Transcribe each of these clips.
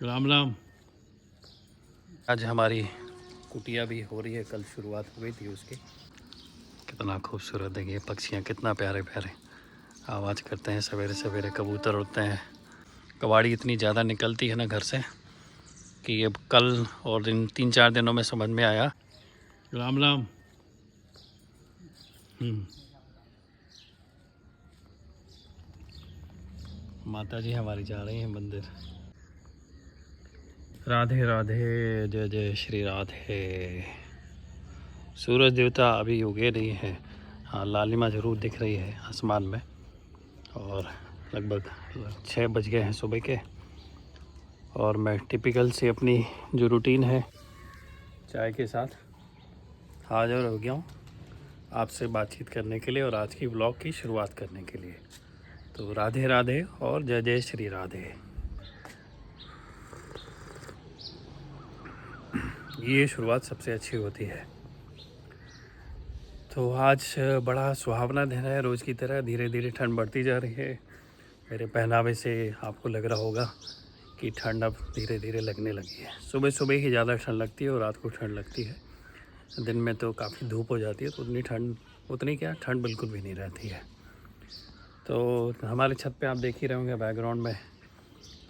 राम राम। आज हमारी कुटिया भी हो रही है, कल शुरुआत हो गई थी उसकी। कितना खूबसूरत है, ये पक्षियाँ कितना प्यारे प्यारे आवाज़ करते हैं। सवेरे सवेरे कबूतर उड़ते हैं। कबाड़ी इतनी ज़्यादा निकलती है ना घर से कि ये कल और इन 3-4 दिनों में समझ में आया। राम राम। माता जी हमारी जा रही हैं मंदिर। राधे राधे, जय जय श्री राधे। सूरज देवता अभी उगे नहीं है, हाँ लालिमा ज़रूर दिख रही है आसमान में। और लगभग 6 बज गए हैं सुबह के। और मैं टिपिकल से अपनी जो रूटीन है चाय के साथ हाज़िर हो गया हूँ आपसे बातचीत करने के लिए और आज की व्लॉग की शुरुआत करने के लिए। तो राधे राधे और जय जय श्री राधे। ये शुरुआत सबसे अच्छी होती है। तो आज बड़ा सुहावना दिन है। रोज़ की तरह धीरे धीरे ठंड बढ़ती जा रही है। मेरे पहनावे से आपको लग रहा होगा कि ठंड अब धीरे धीरे लगने लगी है। सुबह सुबह ही ज़्यादा ठंड लगती है और रात को ठंड लगती है। दिन में तो काफ़ी धूप हो जाती है, तो उतनी क्या ठंड बिल्कुल भी नहीं रहती है। तो हमारे छत पे आप देख ही रहे होंगे बैकग्राउंड में,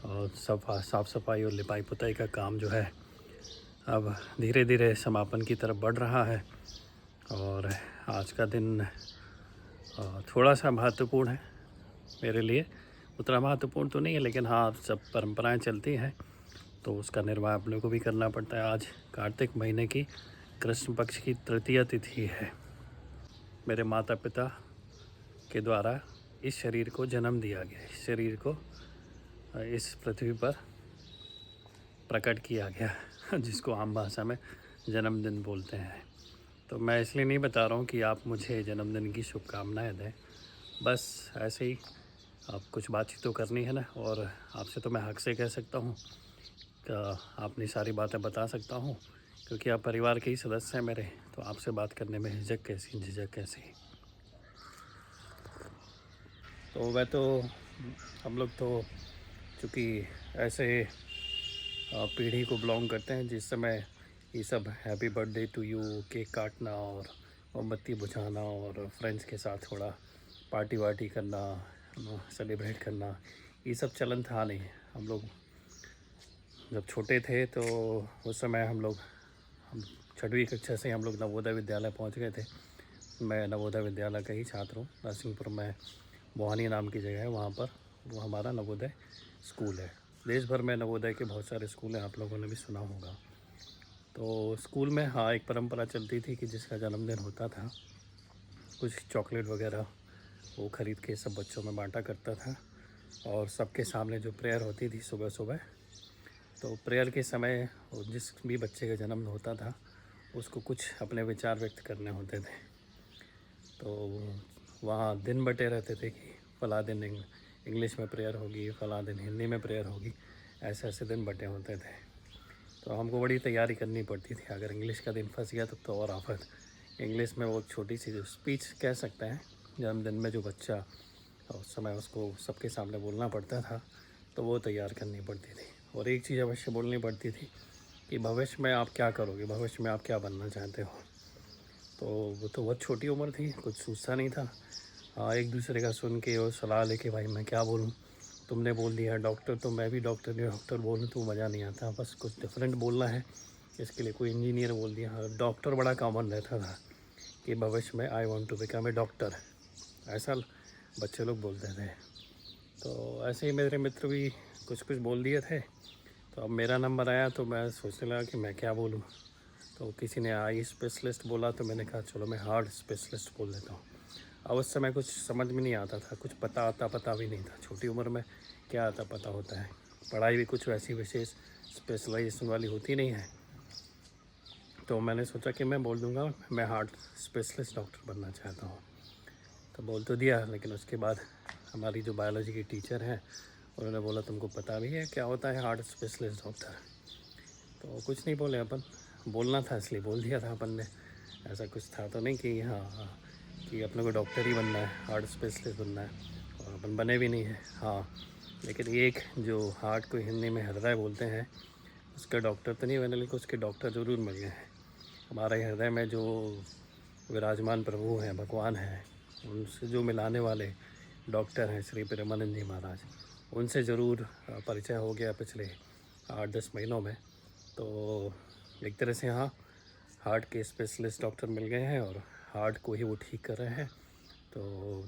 और साफ़ सफाई और लिपाई पुताई का काम जो है अब धीरे धीरे समापन की तरफ बढ़ रहा है। और आज का दिन थोड़ा सा महत्वपूर्ण है मेरे लिए। उतना महत्वपूर्ण तो नहीं है, लेकिन हाँ सब परंपराएं चलती हैं तो उसका निर्वाह अपने को भी करना पड़ता है। आज कार्तिक महीने की कृष्ण पक्ष की तृतीया तिथि है। मेरे माता पिता के द्वारा इस शरीर को जन्म दिया गया, इस शरीर को इस पृथ्वी पर प्रकट किया गया जिसको आम भाषा में जन्मदिन बोलते हैं। तो मैं इसलिए नहीं बता रहा हूँ कि आप मुझे जन्मदिन की शुभकामनाएं दें, बस ऐसे ही आप कुछ बातचीत तो करनी है ना। और आपसे तो मैं हक से कह सकता हूँ कि अपनी सारी बातें बता सकता हूँ, क्योंकि आप परिवार के ही सदस्य हैं मेरे। तो आपसे बात करने में झिझक कैसी। तो वह तो हम लोग तो चूँकि ऐसे पीढ़ी को बिलोंग करते हैं जिस समय ये सब happy birthday to you, cake काटना और मोमबत्ती बुझाना और फ्रेंड्स के साथ थोड़ा पार्टी वार्टी करना, सेलिब्रेट करना, ये सब चलन था नहीं। हम लोग जब छोटे थे तो उस समय हम 6वीं कक्षा से हम लोग नवोदय विद्यालय पहुंच गए थे। मैं नवोदय विद्यालय का ही छात्र हूँ। नरसिंहपुर में मोहानी नाम की जगह है, वहाँ पर वो हमारा नवोदय स्कूल है। देश भर में नवोदय के बहुत सारे स्कूल हैं, आप लोगों ने भी सुना होगा। तो स्कूल में हाँ एक परंपरा चलती थी कि जिसका जन्मदिन होता था कुछ चॉकलेट वगैरह वो ख़रीद के सब बच्चों में बांटा करता था। और सबके सामने जो प्रेयर होती थी सुबह सुबह, तो प्रेयर के समय जिस भी बच्चे का जन्म होता था उसको कुछ अपने विचार व्यक्त करने होते थे। तो वहाँ दिन बटे रहते थे कि फ़ला दिन इंग्लिश में प्रेयर होगी, फ़ला दिन हिंदी में प्रेयर होगी, ऐसे ऐसे दिन बटे होते थे। तो हमको बड़ी तैयारी करनी पड़ती थी। अगर इंग्लिश का दिन फंस गया तो और आफत। इंग्लिश में वो छोटी सी जो स्पीच कह सकते हैं जन्मदिन में, जो बच्चा उस समय उसको सबके सामने बोलना पड़ता था, तो वो तैयार करनी पड़ती थी। और एक चीज़ अवश्य बोलनी पड़ती थी कि भविष्य में आप क्या करोगे, भविष्य में आप क्या बनना चाहते हो। तो वो तो बहुत छोटी उम्र थी, कुछ सूझता नहीं था। हाँ एक दूसरे का सुन के और सलाह लेके, भाई मैं क्या बोलूँ, तुमने बोल दिया डॉक्टर तो मैं भी डॉक्टर बोलूँ तो मज़ा नहीं आता, बस कुछ डिफरेंट बोलना है। इसके लिए कोई इंजीनियर बोल दिया। हाँ डॉक्टर बड़ा कॉमन रहता था कि भविष्य में I want to become a doctor, ऐसा बच्चे लोग बोलते थे। तो ऐसे ही मेरे मित्र भी कुछ बोल दिए थे। तो अब मेरा नंबर आया तो मैं सोचने लगा कि मैं क्या बोलूँ। तो किसी ने आई स्पेशलिस्ट बोला तो मैंने कहा चलो मैं हार्ट स्पेशलिस्ट बोल देता हूँ। अब उस समय कुछ समझ में नहीं आता था, कुछ पता भी नहीं था। छोटी उम्र में क्या पता होता है। पढ़ाई भी कुछ वैसी विशेष स्पेशलाइजेशन वाली होती नहीं है। तो मैंने सोचा कि मैं बोल दूँगा मैं हार्ट स्पेशलिस्ट डॉक्टर बनना चाहता हूँ। तो बोल तो दिया, लेकिन उसके बाद हमारी जो बायोलॉजी की टीचर हैं उन्होंने बोला तुमको पता भी है क्या होता है हार्ट स्पेशलिस्ट डॉक्टर। तो कुछ नहीं बोले अपन, बोलना था इसलिए बोल दिया था अपन ने। ऐसा कुछ था तो नहीं कि हाँ कि अपने को डॉक्टर ही बनना है, हार्ट स्पेशलिस्ट बनना है, और अपन बने भी नहीं है। हाँ लेकिन एक जो हार्ट को हिंदी में हृदय बोलते हैं, उसका डॉक्टर तो नहीं बने, लेकिन उसके डॉक्टर ज़रूर मिल गए हैं। हमारे हृदय में जो विराजमान प्रभु हैं, भगवान हैं, उनसे जो मिलाने वाले डॉक्टर हैं श्री प्रेमानंद जी महाराज, उनसे ज़रूर परिचय हो गया पिछले 8-10 महीनों में। तो एक तरह से हाँ, हार्ट के स्पेशलिस्ट डॉक्टर मिल गए हैं और हार्ट को ही वो ठीक कर रहे हैं। तो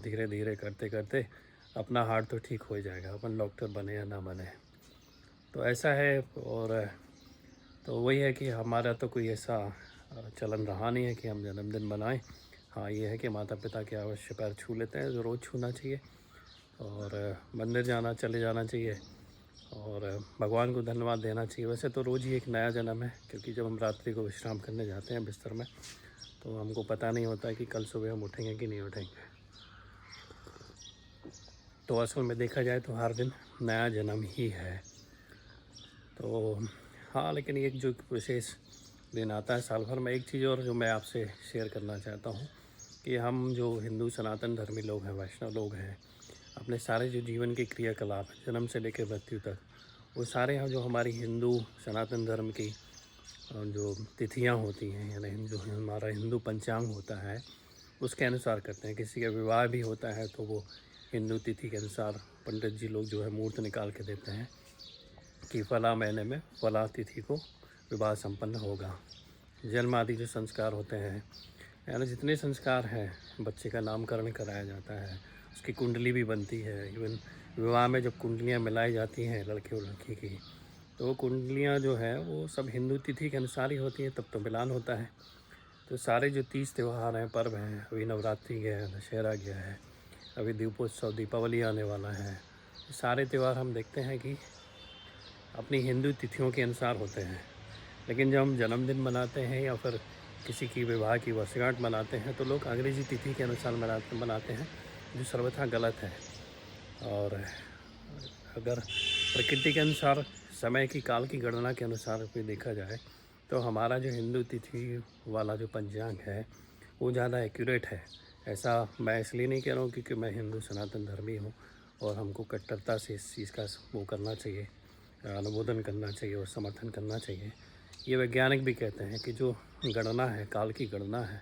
धीरे धीरे करते करते अपना हार्ट तो ठीक हो जाएगा, अपन डॉक्टर बने या ना बने। तो ऐसा है। और तो वही है कि हमारा तो कोई ऐसा चलन रहा नहीं है कि हम जन्मदिन मनाएं। हाँ, ये है कि माता पिता के अवश्य पैर छू लेते हैं, जो रोज़ छूना चाहिए, और मंदिर चले जाना चाहिए, और भगवान को धन्यवाद देना चाहिए। वैसे तो रोज़ ही एक नया जन्म है, क्योंकि जब हम रात्रि को विश्राम करने जाते हैं बिस्तर में, तो हमको पता नहीं होता है कि कल सुबह हम उठेंगे कि नहीं उठेंगे। तो असल में देखा जाए तो हर दिन नया जन्म ही है। तो हाँ, लेकिन एक जो विशेष दिन आता है साल भर में, एक चीज़ और जो मैं आपसे शेयर करना चाहता हूँ कि हम जो हिंदू सनातन धर्मी लोग हैं, वैष्णव लोग हैं, अपने सारे जो जीवन के क्रियाकलाप जन्म से लेकर मृत्यु तक, वो सारे जो हमारी हिंदू सनातन धर्म की जो तिथियाँ होती हैं, यानी जो हमारा हिंदू पंचांग होता है, उसके अनुसार करते हैं। किसी का विवाह भी होता है तो वो हिंदू तिथि के अनुसार पंडित जी लोग जो है मुहूर्त निकाल के देते हैं कि फला महीने में फला तिथि को विवाह संपन्न होगा। जन्म आदि जो संस्कार होते हैं, यानी जितने संस्कार हैं, बच्चे का नामकरण कराया जाता है, उसकी कुंडली भी बनती है। इवन विवाह में जब कुंडलियाँ मिलाई जाती हैं लड़के और लड़की की, तो वो कुंडलियाँ जो है वो सब हिंदू तिथि के अनुसार ही होती हैं, तब तो मिलान होता है। तो सारे जो 30 त्यौहार हैं, पर्व हैं, अभी नवरात्रि गया है, दशहरा गया है, अभी दीपोत्सव दीपावली आने वाला है, सारे त्यौहार हम देखते हैं कि अपनी हिंदू तिथियों के अनुसार होते हैं। लेकिन जब हम जन्मदिन मनाते हैं या फिर किसी की विवाह की वर्षगांठ मनाते हैं, तो लोग अंग्रेज़ी तिथि के अनुसार मनाते हैं, जो सर्वथा गलत है। और अगर प्रकृति के अनुसार, समय की काल की गणना के अनुसार भी देखा जाए, तो हमारा जो हिंदू तिथि वाला जो पंचांग है वो ज़्यादा एक्यूरेट है। ऐसा मैं इसलिए नहीं कह रहा हूँ क्योंकि मैं हिंदू सनातन धर्मी हूँ और हमको कट्टरता से इस चीज़ का वो करना चाहिए, अनुमोदन करना चाहिए और समर्थन करना चाहिए। ये वैज्ञानिक भी कहते हैं कि जो गणना है, काल की गणना है,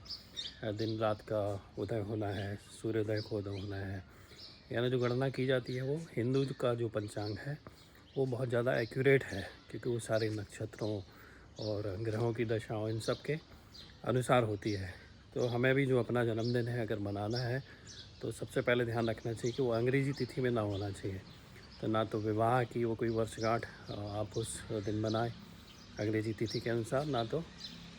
दिन रात का उदय होना है, सूर्योदय को उदय होना है, यानी जो गणना की जाती है वो हिंदू का जो पंचांग है वो बहुत ज़्यादा एक्यूरेट है, क्योंकि वो सारे नक्षत्रों और ग्रहों की दशाओं इन सब के अनुसार होती है। तो हमें भी जो अपना जन्मदिन है अगर मनाना है, तो सबसे पहले ध्यान रखना चाहिए कि वो अंग्रेज़ी तिथि में ना होना चाहिए। तो ना तो विवाह की वो कोई वर्षगांठ आप उस दिन मनाएं अंग्रेज़ी तिथि के अनुसार, ना तो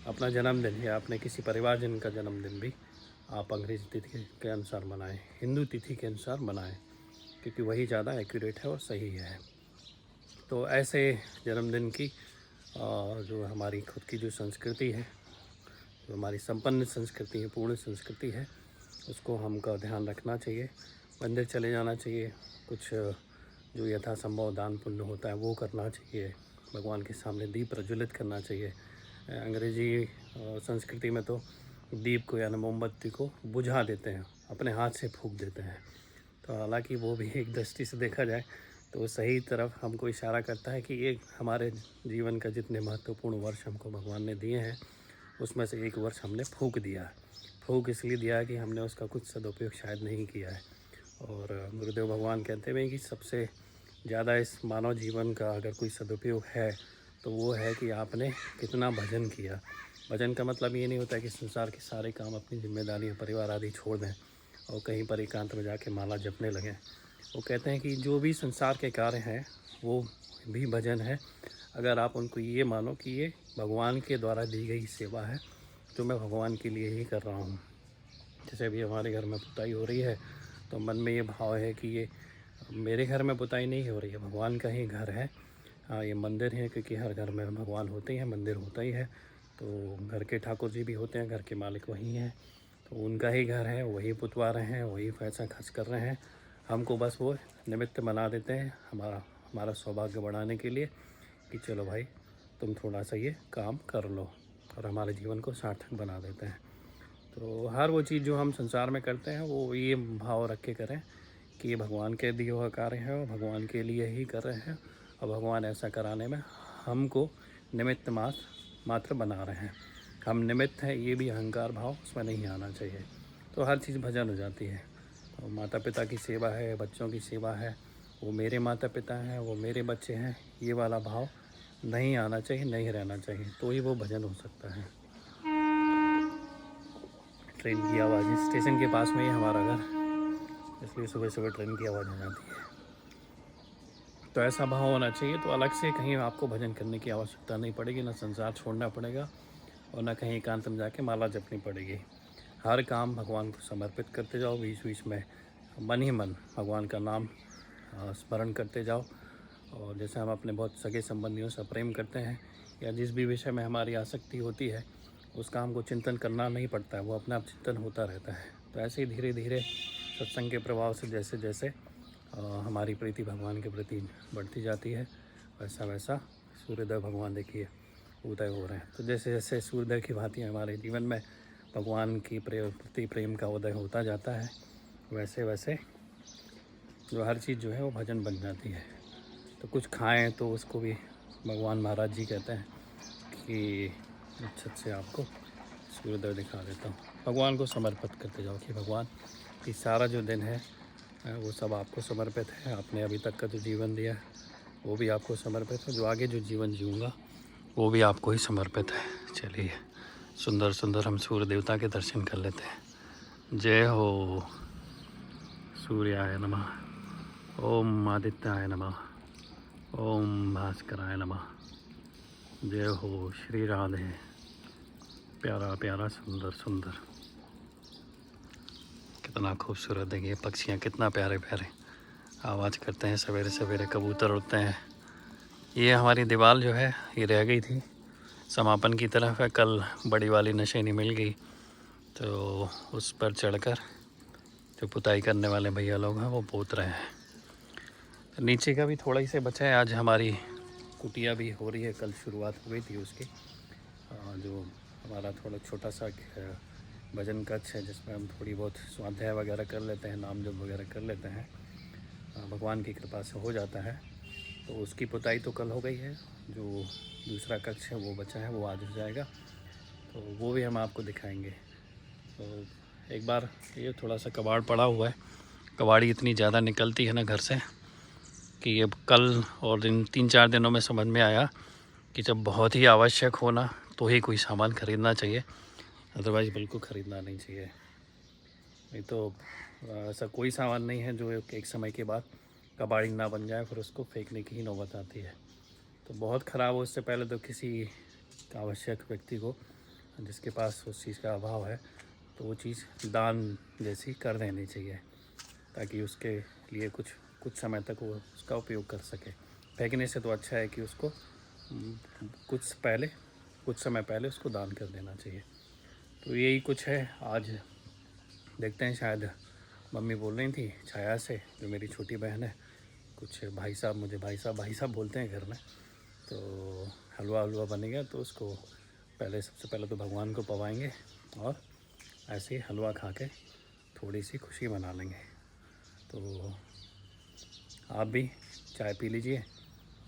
अपना जन्मदिन या अपने किसी परिवारजन का जन्मदिन भी आप अंग्रेज़ी तिथि के अनुसार मनाएं, हिंदू तिथि के अनुसार मनाएं, क्योंकि वही ज़्यादा एक्यूरेट है और सही है। तो ऐसे जन्मदिन की जो हमारी खुद की जो संस्कृति है, जो हमारी संपन्न संस्कृति है, पूर्ण संस्कृति है, उसको हमका ध्यान रखना चाहिए। मंदिर चले जाना चाहिए, कुछ जो यथासंभव दान पुण्य होता है वो करना चाहिए, भगवान के सामने दीप प्रज्वलित करना चाहिए। अंग्रेज़ी संस्कृति में तो दीप को यानी मोमबत्ती को बुझा देते हैं, अपने हाथ से फूँक देते हैं। तो हालांकि वो भी एक दृष्टि से देखा जाए तो सही तरफ हमको इशारा करता है कि एक हमारे जीवन का जितने महत्वपूर्ण वर्ष हमको भगवान ने दिए हैं, उसमें से एक वर्ष हमने फूँक दिया। फूँक इसलिए दिया है कि हमने उसका कुछ सदुपयोग शायद नहीं किया है। और गुरुदेव भगवान कहते हैं कि सबसे ज़्यादा इस मानव जीवन का अगर कोई सदुपयोग है तो वो है कि आपने कितना भजन किया। भजन का मतलब ये नहीं होता है कि संसार के सारे काम, अपनी जिम्मेदारियाँ, परिवार आदि छोड़ दें और कहीं पर एकांत में जाके माला जपने लगें। वो कहते हैं कि जो भी संसार के कार्य हैं वो भी भजन है, अगर आप उनको ये मानो कि ये भगवान के द्वारा दी गई सेवा है, जो मैं भगवान के लिए ही कर रहा हूँ। जैसे अभी हमारे घर में पुताई हो रही है, तो मन में ये भाव है कि ये मेरे घर में पुताई नहीं हो रही है, भगवान का ही घर है। हाँ, ये मंदिर है, क्योंकि हर घर में भगवान होते ही हैं, मंदिर होता ही है। तो घर के ठाकुर जी भी होते हैं, घर के मालिक वही हैं, तो उनका ही घर है, वही पुतवा रहे हैं, वही पैसा खर्च कर रहे हैं। हमको बस वो निमित्त बना देते हैं हमारा सौभाग्य बढ़ाने के लिए कि चलो भाई तुम थोड़ा सा ये काम कर लो, और हमारे जीवन को सार्थक बना देते हैं। तो हर वो चीज़ जो हम संसार में करते हैं वो ये भाव रख के करें कि ये भगवान के दिए हुआ कार्य है और भगवान के लिए ही कर रहे हैं, और भगवान ऐसा कराने में हमको निमित्त मात्र बना रहे हैं। हम निमित्त हैं, ये भी अहंकार भाव उसमें नहीं आना चाहिए। तो हर चीज़ भजन हो जाती है। तो माता पिता की सेवा है, बच्चों की सेवा है, वो मेरे माता पिता हैं, वो मेरे बच्चे हैं, ये वाला भाव नहीं आना चाहिए, नहीं रहना चाहिए, तो ही वो भजन हो सकता है। ट्रेन की आवाज़, स्टेशन के पास में ही हमारा घर, इसलिए सुबह सुबह ट्रेन की आवाज़ आ जाती है। तो ऐसा भाव होना चाहिए। तो अलग से कहीं आपको भजन करने की आवश्यकता नहीं पड़ेगी, ना संसार छोड़ना पड़ेगा और ना कहीं एकांत में जाके माला जपनी पड़ेगी। हर काम भगवान को समर्पित करते जाओ, बीच बीच में मन ही मन भगवान का नाम स्मरण करते जाओ। और जैसे हम अपने बहुत सगे संबंधियों से प्रेम करते हैं, या जिस भी विषय में हमारी आसक्ति होती है, उसका हमको चिंतन करना नहीं पड़ता है, वो अपने आप चिंतन होता रहता है। तो ऐसे ही धीरे धीरे सत्संग के प्रभाव से जैसे जैसे हमारी प्रीति भगवान के प्रति बढ़ती जाती है, वैसा वैसा सूर्योदय भगवान देखिए उदय हो रहे हैं। तो जैसे जैसे सूर्योदय की भांति हमारे जीवन में भगवान की प्रति प्रेम का उदय होता जाता है, वैसे वैसे जो हर चीज़ जो है वो भजन बन जाती है। तो कुछ खाएं तो उसको भी भगवान महाराज जी कहते हैं कि छत से आपको सूर्योदय दिखा देता हूँ। भगवान को समर्पित करते जाओ कि भगवान ये सारा जो दिन है वो सब आपको समर्पित है। आपने अभी तक का जो जीवन दिया वो भी आपको समर्पित है, जो आगे जो जीवन जीऊँगा वो भी आपको ही समर्पित है। चलिए सुंदर सुंदर हम सूर्य देवता के दर्शन कर लेते हैं। जय हो सूर्याय नमः, ओम आदित्याय नमः, ओम भास्कराय नमः। जय हो श्री राधे। प्यारा प्यारा सुंदर सुंदर, कितना खूबसूरत देखिए पक्षियाँ कितना प्यारे प्यारे आवाज़ करते हैं। सवेरे सवेरे कबूतर उड़ते हैं। ये हमारी दीवार जो है ये रह गई थी, समापन की तरफ है। कल बड़ी वाली नशेनी मिल गई, तो उस पर चढ़कर जो पुताई करने वाले भैया लोग हैं वो पोत रहे हैं। तो नीचे का भी थोड़ा ही से बचा है। आज हमारी कुटिया भी हो रही है, कल शुरुआत हो गई थी उसकी। जो हमारा थोड़ा छोटा सा भजन कक्ष है, जिसमें हम थोड़ी बहुत स्वाध्याय वगैरह कर लेते हैं, नाम जप वगैरह कर लेते हैं, भगवान की कृपा से हो जाता है। तो उसकी पुताई तो कल हो गई है। जो दूसरा कक्ष है वो बचा है, वो आज हो जाएगा, तो वो भी हम आपको दिखाएंगे। तो एक बार ये थोड़ा सा कबाड़ पड़ा हुआ है, कबाड़ी इतनी ज़्यादा निकलती है ना घर से कि अब कल और इन 3-4 दिनों में समझ में आया कि जब बहुत ही आवश्यक होना तो ही कोई सामान ख़रीदना चाहिए, अदरवाइज़ बिल्कुल ख़रीदना नहीं चाहिए। नहीं तो ऐसा कोई सामान नहीं है जो एक समय के बाद कबाड़ी ना बन जाए, फिर उसको फेंकने की ही नौबत आती है। तो बहुत ख़राब हो, इससे पहले तो किसी आवश्यक व्यक्ति को जिसके पास उस चीज़ का अभाव है तो वो चीज़ दान जैसी कर देनी चाहिए, ताकि उसके लिए कुछ समय तक वो उसका उपयोग कर सके। फेंकने से तो अच्छा है कि उसको कुछ समय पहले उसको दान कर देना चाहिए। तो यही कुछ है। आज देखते हैं, शायद मम्मी बोल रही थी छाया से, जो मेरी छोटी बहन है, कुछ भाई साहब, मुझे भाई साहब बोलते हैं घर में, तो हलवा बनेगा, तो उसको सबसे पहले तो भगवान को पवाएंगे और ऐसे ही हलवा खा के थोड़ी सी खुशी मना लेंगे। तो आप भी चाय पी लीजिए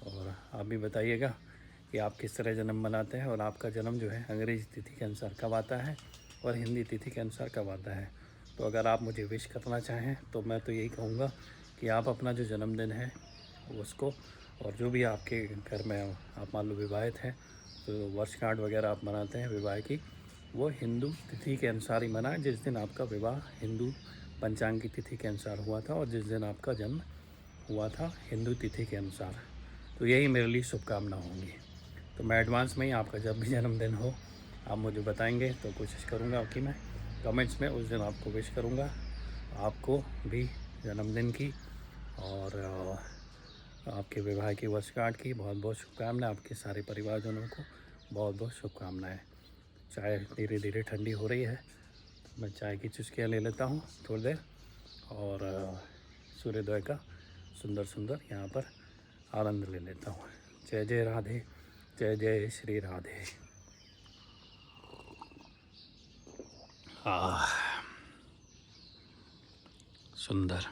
और आप भी बताइएगा कि आप किस तरह जन्म मनाते हैं, और आपका जन्म जो है अंग्रेज़ी तिथि के अनुसार कब आता है और हिंदी तिथि के अनुसार कब आता है। तो अगर आप मुझे विश करना चाहें तो मैं तो यही कहूँगा कि आप अपना जो जन्मदिन है उसको, और जो भी आपके घर में आप मान लो विवाहित हैं, तो वर्षगांठ वगैरह आप मनाते हैं विवाह की, वो हिंदू तिथि के अनुसार ही मनाएं, जिस दिन आपका विवाह हिंदू पंचांग की तिथि के अनुसार हुआ था और जिस दिन आपका जन्म हुआ था हिंदू तिथि के अनुसार। तो यही मेरे लिए शुभकामना होंगी। तो मैं एडवांस में ही आपका जब भी जन्मदिन हो आप मुझे बताएंगे, तो कोशिश करूँगा कि मैं कमेंट्स में उस दिन आपको विश करूँगा। आपको भी जन्मदिन की और आपके विवाह की वर्षगांठ की बहुत बहुत शुभकामनाएं। आपके सारे परिवारजनों को बहुत बहुत शुभकामनाएं। चाय धीरे धीरे ठंडी हो रही है, तो मैं चाय की चुस्कियाँ ले लेता हूँ थोड़ी देर, और सूर्योदय का सुंदर सुंदर यहाँ पर आनंद ले लेता हूँ। जय जय राधे, जय जय श्री राधे। सुंदर।